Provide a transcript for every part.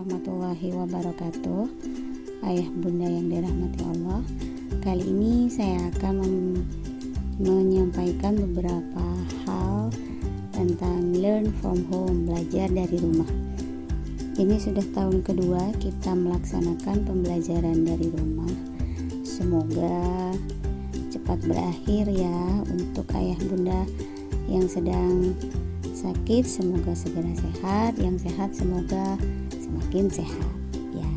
warahmatullahi wabarakatuh. Ayah bunda yang dirahmati Allah, kali ini saya akan menyampaikan beberapa hal tentang learn from home, belajar dari rumah. Ini sudah tahun kedua kita melaksanakan pembelajaran dari rumah. Semoga cepat berakhir ya untuk ayah bunda yang sedang sakit, semoga segera sehat, yang sehat semoga semakin sehat ya.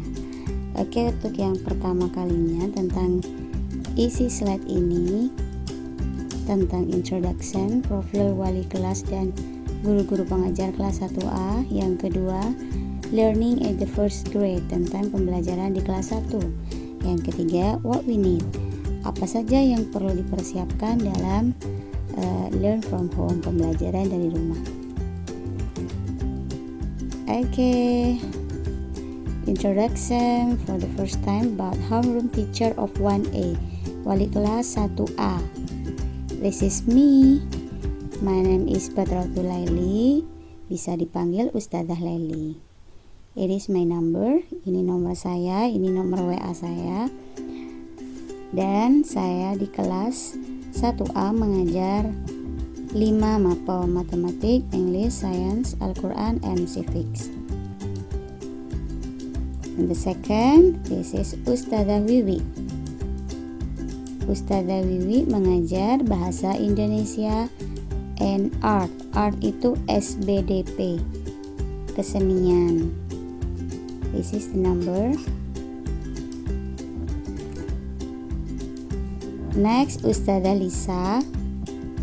Oke, untuk yang pertama kalinya tentang isi slide ini tentang introduction, profil wali kelas dan guru-guru pengajar kelas 1A. Yang kedua, learning at the first grade, tentang pembelajaran di kelas 1. Yang ketiga, what we need, apa saja yang perlu dipersiapkan dalam learn from home, pembelajaran dari rumah. Okay, introduction for the first time about homeroom teacher of 1A, wali kelas 1A. This is me. My name is Badratul Laili, bisa dipanggil Ustadzah Laili. It is my number, ini nomor saya, ini nomor WA saya. Dan saya di kelas 1A mengajar 5 mapel, matematik, English, science, Al-Quran, and civics. And the second, this is Ustadzah Wiwi. Ustadzah Wiwi mengajar bahasa Indonesia and art. Art itu SBDP, kesenian. This is the number. Next, Ustadzah Lisa.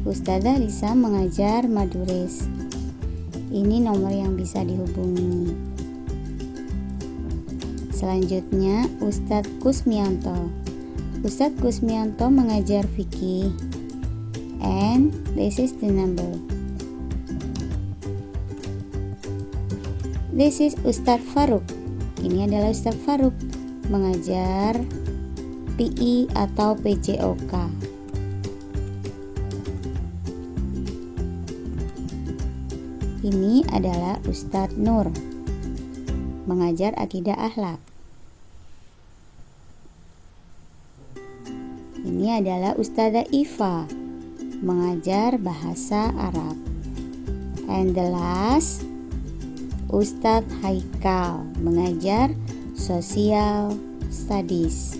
Ustadzah Lisa mengajar Maduris. Ini nomor yang bisa dihubungi. Selanjutnya, Ustadz Kusmianto. Ustadz Kusmianto mengajar fikih. And this is the number. This is Ustadz Faruk. Ini adalah Ustadz Faruk mengajar PI atau PJOK. Ini adalah Ustadz Nur mengajar akidah akhlak. Ini adalah Ustadzah Iva mengajar bahasa Arab. And the last, Ustadz Haikal mengajar social studies.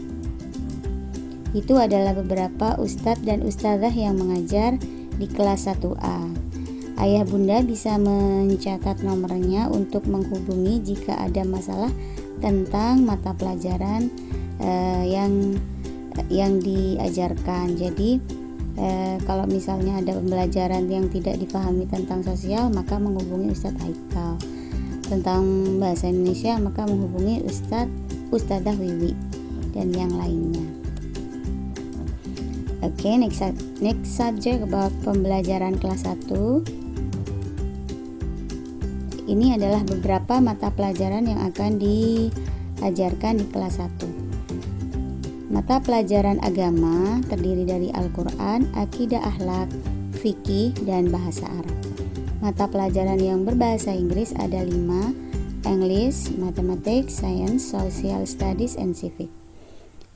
Itu adalah beberapa ustadz dan ustadzah yang mengajar di kelas 1A. Ayah bunda bisa mencatat nomornya untuk menghubungi jika ada masalah tentang mata pelajaran yang diajarkan. Jadi kalau misalnya ada pembelajaran yang tidak dipahami tentang sosial, maka menghubungi Ustadz Haikal. Tentang bahasa Indonesia, maka menghubungi Ustadzah Wiwi dan yang lainnya. Okay, next subject about pembelajaran kelas 1. Ini adalah beberapa mata pelajaran yang akan diajarkan di kelas 1. Mata pelajaran agama terdiri dari Al-Quran, akidah akhlak, fikih, dan bahasa Arab. Mata pelajaran yang berbahasa Inggris ada 5, English, Mathematics, Science, Social Studies, and Civics.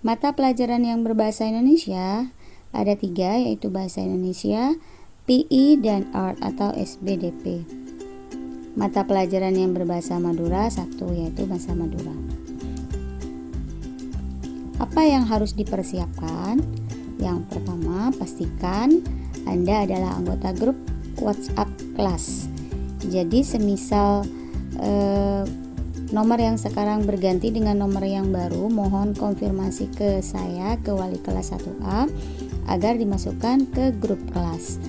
Mata pelajaran yang berbahasa Indonesia ada 3, yaitu bahasa Indonesia, PI, dan Art atau SBDP. Mata pelajaran yang berbahasa Madura 1, yaitu bahasa Madura. Apa yang harus dipersiapkan? Yang pertama, pastikan Anda adalah anggota grup WhatsApp kelas. Jadi semisal nomor yang sekarang berganti dengan nomor yang baru, mohon konfirmasi ke saya, ke wali kelas 1A, agar dimasukkan ke grup kelas.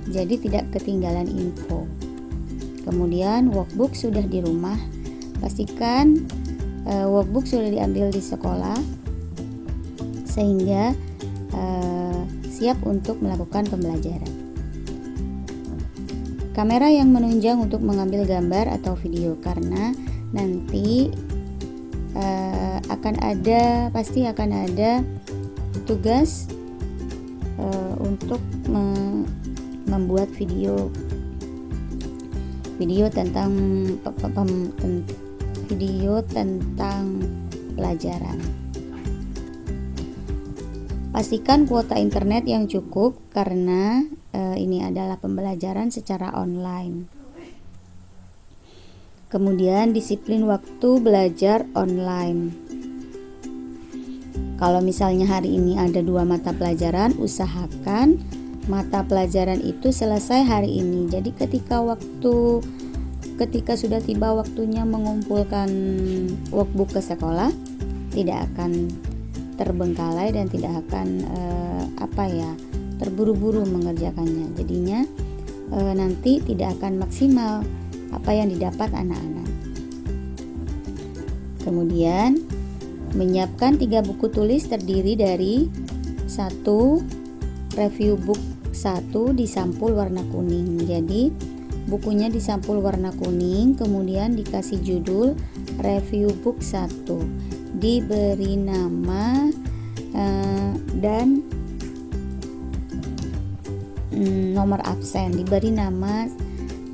Jadi tidak ketinggalan info. Kemudian workbook sudah di rumah. Pastikan workbook sudah diambil di sekolah sehingga siap untuk melakukan pembelajaran. Kamera yang menunjang untuk mengambil gambar atau video, karena nanti pasti akan ada tugas untuk membuat video tentang video tentang pelajaran. Pastikan kuota internet yang cukup karena ini adalah pembelajaran secara online. Kemudian disiplin waktu belajar online. Kalau misalnya hari ini ada 2 mata pelajaran, usahakan mata pelajaran itu selesai hari ini. Jadi ketika sudah tiba waktunya mengumpulkan workbook ke sekolah, tidak akan terbengkalai dan tidak akan terburu-buru mengerjakannya. Jadinya nanti tidak akan maksimal apa yang didapat anak-anak. Kemudian menyiapkan 3 buku tulis terdiri dari 1 review book 1 disampul warna kuning. Jadi bukunya disampul warna kuning, kemudian dikasih judul review book 1, diberi nama dan nomor absen, diberi nama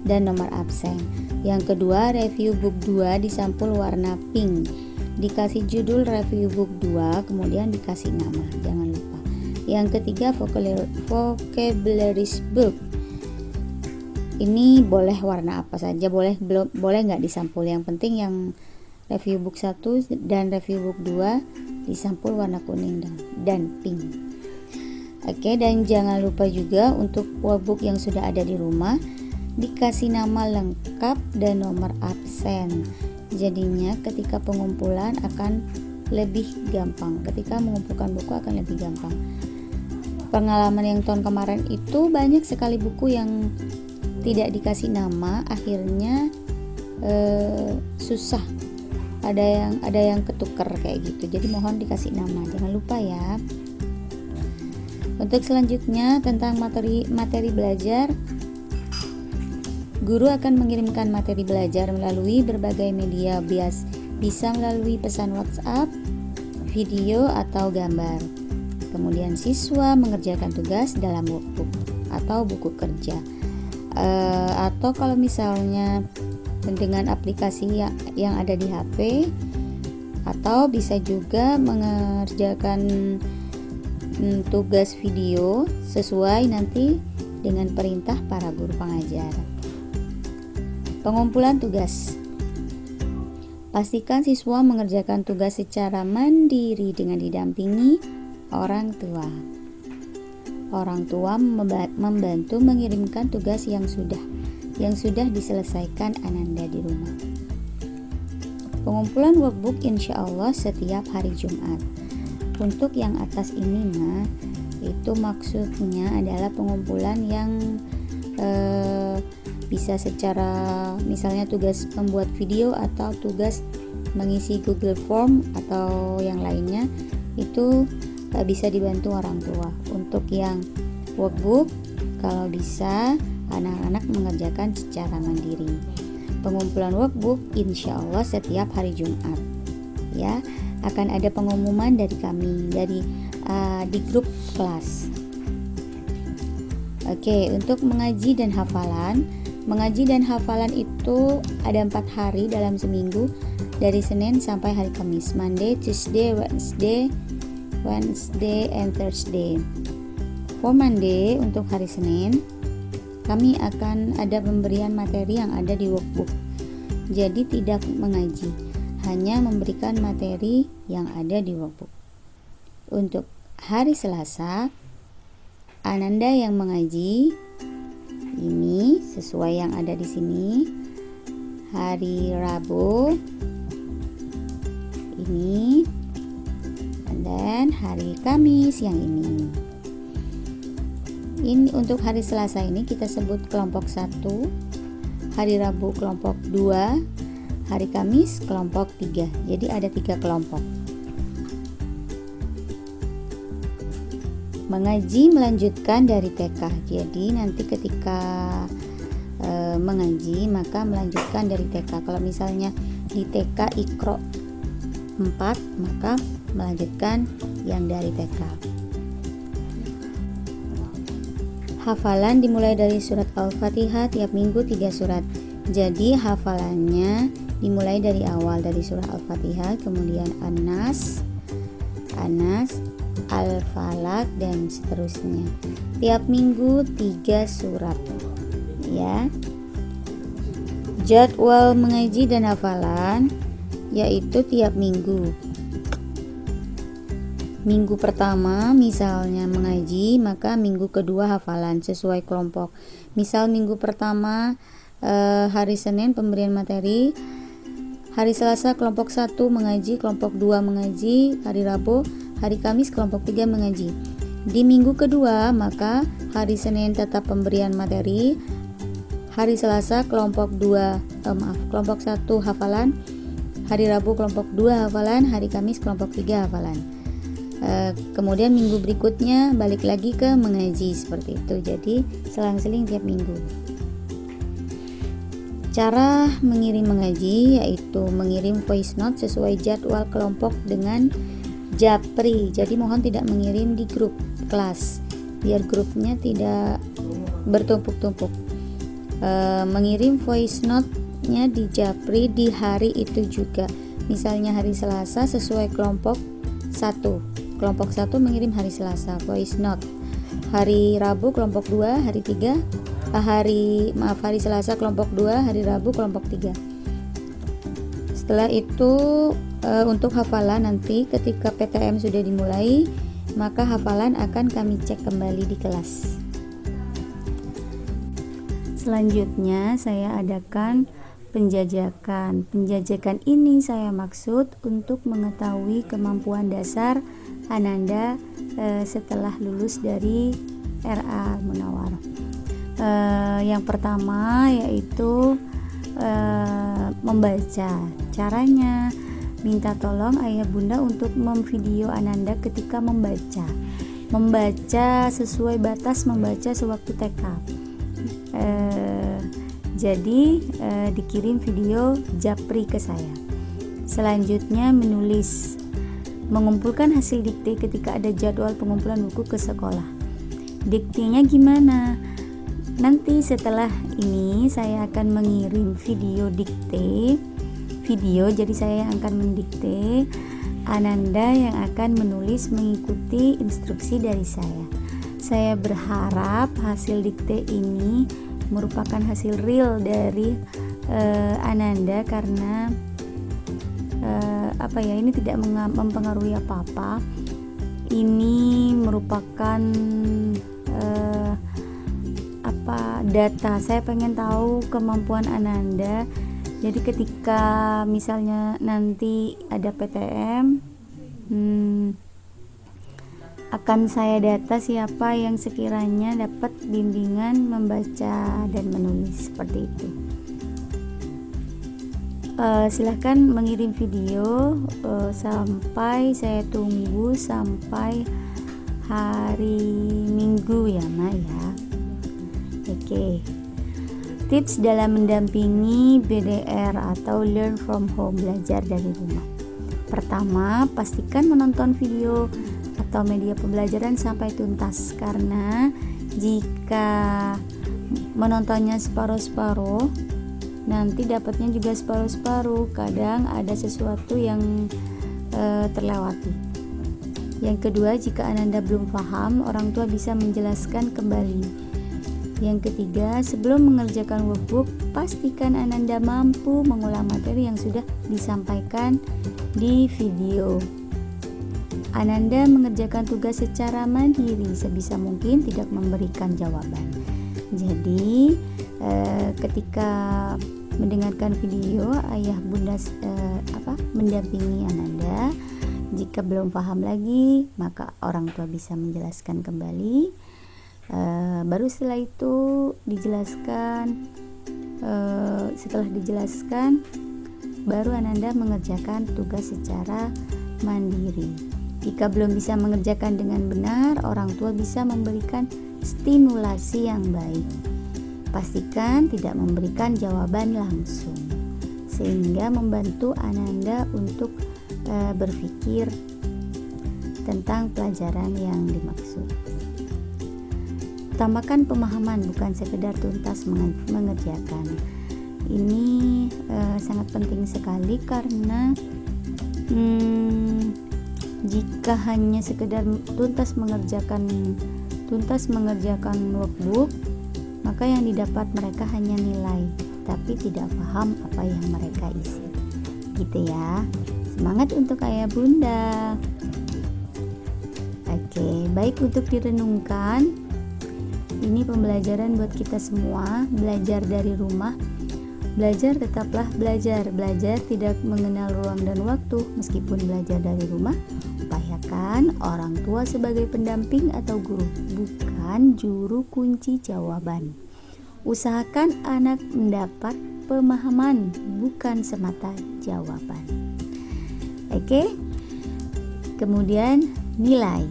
dan nomor absen. Yang kedua, review book 2 disampul warna pink, dikasih judul review book 2, kemudian dikasih nama, jangan lupa. Yang ketiga, vocabulary book. Ini boleh warna apa saja, boleh nggak disampul, yang penting yang review book 1 dan review book 2 disampul warna kuning dan pink. Oke, dan jangan lupa juga untuk workbook yang sudah ada di rumah dikasih nama lengkap dan nomor absen. Jadinya ketika pengumpulan akan lebih gampang. Ketika mengumpulkan buku akan lebih gampang. Pengalaman yang tahun kemarin itu banyak sekali buku yang tidak dikasih nama, akhirnya susah. Ada yang ketukar kayak gitu. Jadi mohon dikasih nama, jangan lupa ya. Untuk selanjutnya tentang materi belajar, guru akan mengirimkan materi belajar melalui berbagai media, bisa melalui pesan WhatsApp, video atau gambar. Kemudian siswa mengerjakan tugas dalam workbook atau buku kerja. Atau kalau misalnya dengan aplikasi yang ada di HP, atau bisa juga mengerjakan tugas video sesuai nanti dengan perintah para guru pengajar. Pengumpulan tugas. Pastikan siswa mengerjakan tugas secara mandiri dengan didampingi orang tua. Orang tua membantu mengirimkan tugas yang sudah diselesaikan Ananda di rumah. Pengumpulan workbook insya Allah setiap hari Jumat. Untuk yang atas ini itu maksudnya adalah pengumpulan yang bisa secara misalnya tugas membuat video atau tugas mengisi Google Form atau yang lainnya, itu bisa dibantu orang tua. Untuk yang workbook kalau bisa anak-anak mengerjakan secara mandiri. Pengumpulan workbook insya Allah setiap hari Jumat ya. Akan ada pengumuman dari kami di grup kelas. Oke, untuk mengaji dan hafalan itu ada 4 hari dalam seminggu, dari Senin sampai hari Kamis, Monday, Tuesday, Wednesday and Thursday. For Monday, untuk hari Senin kami akan ada pemberian materi yang ada di workbook. Jadi tidak mengaji, hanya memberikan materi yang ada di workbook. Untuk hari Selasa, Ananda yang mengaji ini sesuai yang ada di sini. Hari Rabu ini, dan hari Kamis yang ini. Ini untuk hari Selasa ini kita sebut kelompok 1, hari Rabu kelompok 2, hari Kamis kelompok 3. Jadi ada 3 kelompok. Mengaji melanjutkan dari TK. Jadi nanti ketika mengaji maka melanjutkan dari TK. Kalau misalnya di TK Iqra 4, maka melanjutkan yang dari TK. Hafalan dimulai dari surat Al-Fatihah, tiap minggu 3 surat. Jadi hafalannya dimulai dari awal, dari surah Al-Fatihah, kemudian An-Nas, Al-Falaq, dan seterusnya. Tiap minggu 3 surat ya. Jadwal mengaji dan hafalan yaitu tiap minggu. Minggu pertama misalnya mengaji, maka minggu kedua hafalan sesuai kelompok. Misal minggu pertama hari Senin pemberian materi, hari Selasa kelompok 1 mengaji, kelompok 2 mengaji, hari Rabu, hari Kamis kelompok 3 mengaji. Di minggu kedua maka hari Senin tetap pemberian materi, hari Selasa kelompok 1 hafalan, hari Rabu kelompok 2 hafalan, hari Kamis kelompok 3 hafalan. Kemudian minggu berikutnya balik lagi ke mengaji, seperti itu. Jadi selang-seling tiap minggu. Cara mengirim mengaji yaitu mengirim voice note sesuai jadwal kelompok dengan japri. Jadi mohon tidak mengirim di grup kelas biar grupnya tidak bertumpuk-tumpuk. Mengirim voice note-nya di japri di hari itu juga. Misalnya hari Selasa sesuai kelompok 1. Kelompok 1 mengirim hari Selasa voice note. Hari Rabu kelompok 2, hari Selasa kelompok 2, hari Rabu kelompok 3. Setelah itu untuk hafalan nanti ketika PTM sudah dimulai, maka hafalan akan kami cek kembali di kelas. Selanjutnya saya adakan penjajakan. Penjajakan ini saya maksud untuk mengetahui kemampuan dasar Ananda setelah lulus dari RA Al-Munawwarah. Yang pertama yaitu membaca. Caranya minta tolong ayah bunda untuk memvideo Ananda ketika membaca sesuai batas membaca sewaktu TK. Jadi dikirim video japri ke saya. Selanjutnya menulis, mengumpulkan hasil dikte ketika ada jadwal pengumpulan buku ke sekolah. Diktenya gimana? Nanti setelah ini saya akan mengirim video dikte, jadi saya yang akan mendikte, Ananda yang akan menulis mengikuti instruksi dari saya. Saya berharap hasil dikte ini merupakan hasil real dari Ananda karena ini tidak mempengaruhi apa-apa. Ini merupakan data. Saya pengen tahu kemampuan Ananda. Jadi ketika misalnya nanti ada PTM, akan saya data siapa yang sekiranya dapat bimbingan membaca dan menulis seperti itu. Silahkan mengirim video sampai saya tunggu sampai hari Minggu ya Ma ya. Oke. Tips dalam mendampingi BDR atau Learn from Home, belajar dari rumah. Pertama, pastikan menonton video atau media pembelajaran sampai tuntas, karena jika menontonnya separuh-separuh nanti dapatnya juga separuh-separuh, kadang ada sesuatu yang terlewati. Yang kedua, jika Ananda belum paham, orang tua bisa menjelaskan kembali. Yang ketiga, sebelum mengerjakan workbook, pastikan Ananda mampu mengulang materi yang sudah disampaikan di video. Ananda mengerjakan tugas secara mandiri, sebisa mungkin tidak memberikan jawaban. Jadi, ketika mendengarkan video, ayah bunda mendampingi Ananda. Jika belum paham lagi, maka orang tua bisa menjelaskan kembali. Baru setelah itu dijelaskan, setelah dijelaskan baru Ananda mengerjakan tugas secara mandiri. Jika belum bisa mengerjakan dengan benar, orang tua bisa memberikan stimulasi yang baik. Pastikan tidak memberikan jawaban langsung, sehingga membantu Ananda untuk berpikir tentang pelajaran yang dimaksud. Tambahkan pemahaman, bukan sekedar tuntas mengerjakan. ini sangat penting sekali karena jika hanya sekedar tuntas mengerjakan workbook, maka yang didapat mereka hanya nilai, tapi tidak paham apa yang mereka isi. Gitu ya. Semangat untuk ayah bunda. Oke, baik untuk direnungkan. Ini pembelajaran buat kita semua, belajar dari rumah. Belajar tetaplah belajar. Belajar tidak mengenal ruang dan waktu. Meskipun belajar dari rumah, upayakan orang tua sebagai pendamping atau guru, bukan juru kunci jawaban. Usahakan anak mendapat pemahaman, bukan semata jawaban. Oke. Kemudian nilai.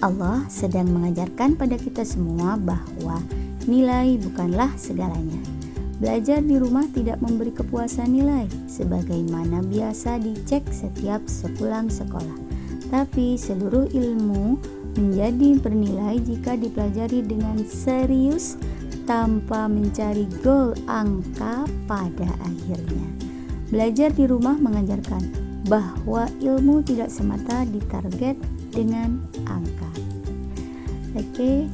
Allah sedang mengajarkan pada kita semua bahwa nilai bukanlah segalanya. Belajar di rumah tidak memberi kepuasan nilai, sebagaimana biasa dicek setiap sepulang sekolah. Tapi seluruh ilmu menjadi bernilai jika dipelajari dengan serius tanpa mencari gol angka pada akhirnya. Belajar di rumah mengajarkan bahwa ilmu tidak semata ditarget dengan angka. Oke,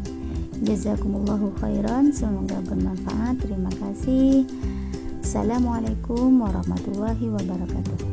jazakumullahu khairan, semoga bermanfaat. Terima kasih. Assalamualaikum warahmatullahi wabarakatuh.